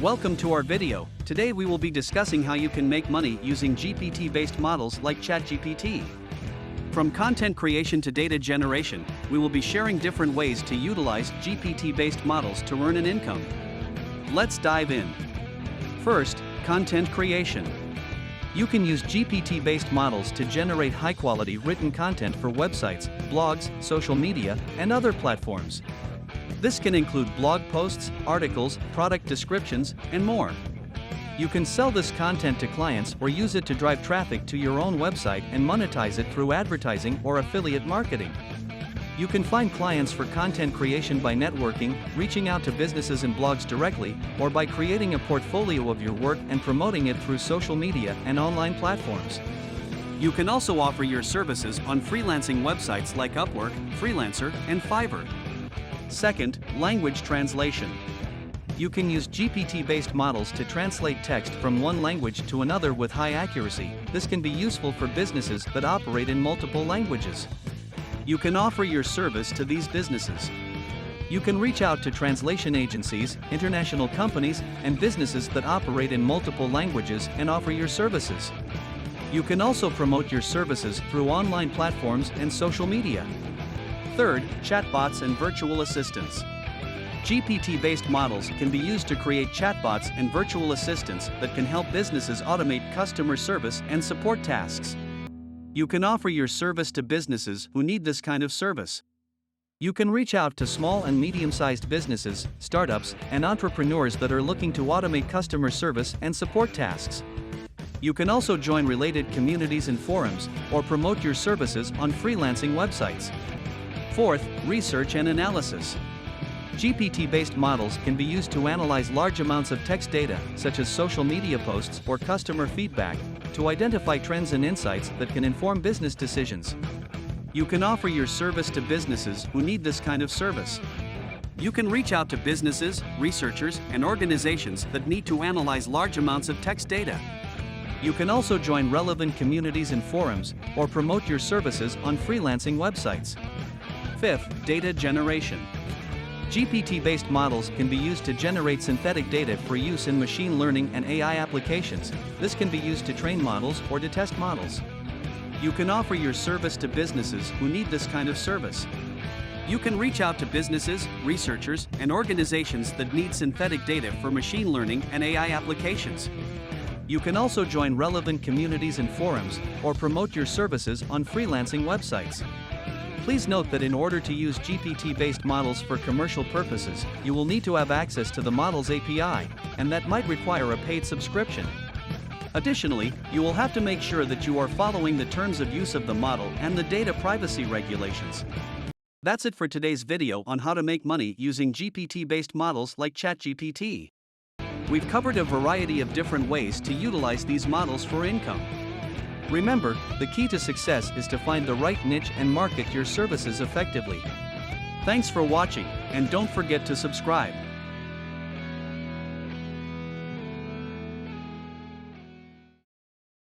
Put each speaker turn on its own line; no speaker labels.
Welcome to our video. Today we will be discussing how you can make money using GPT-based models like ChatGPT. From content creation to data generation, we will be sharing different ways to utilize GPT-based models to earn an income. Let's dive in. First, content creation. You can use GPT-based models to generate high-quality written content for websites, blogs, social media, and other platforms. This can include blog posts, articles, product descriptions, and more. You can sell this content to clients or use it to drive traffic to your own website and monetize it through advertising or affiliate marketing. You can find clients for content creation by networking, reaching out to businesses and blogs directly, or by creating a portfolio of your work and promoting it through social media and online platforms. You can also offer your services on freelancing websites like Upwork, Freelancer, and Fiverr. Second, language translation. You can use GPT-based models to translate text from one language to another with high accuracy. This can be useful for businesses that operate in multiple languages. You can offer your service to these businesses. You can reach out to translation agencies, international companies, and businesses that operate in multiple languages and offer your services. You can also promote your services through online platforms and social media. Third, chatbots and virtual assistants. GPT-based models can be used to create chatbots and virtual assistants that can help businesses automate customer service and support tasks. You can offer your service to businesses who need this kind of service. You can reach out to small and medium-sized businesses, startups, and entrepreneurs that are looking to automate customer service and support tasks. You can also join related communities and forums, or promote your services on freelancing websites. Fourth, research and analysis. GPT-based models can be used to analyze large amounts of text data, such as social media posts or customer feedback, to identify trends and insights that can inform business decisions. You can offer your service to businesses who need this kind of service. You can reach out to businesses, researchers, and organizations that need to analyze large amounts of text data. You can also join relevant communities and forums, or promote your services on freelancing websites. Fifth, data generation. GPT-based models can be used to generate synthetic data for use in machine learning and AI applications. This can be used to train models or to test models. You can offer your service to businesses who need this kind of service. You can reach out to businesses, researchers, and organizations that need synthetic data for machine learning and AI applications. You can also join relevant communities and forums, or promote your services on freelancing websites. Please note that in order to use GPT-based models for commercial purposes, you will need to have access to the model's API, and that might require a paid subscription. Additionally, you will have to make sure that you are following the terms of use of the model and the data privacy regulations. That's it for today's video on how to make money using GPT-based models like ChatGPT. We've covered a variety of different ways to utilize these models for income. Remember, the key to success is to find the right niche and market your services effectively. Thanks for watching, and don't forget to subscribe.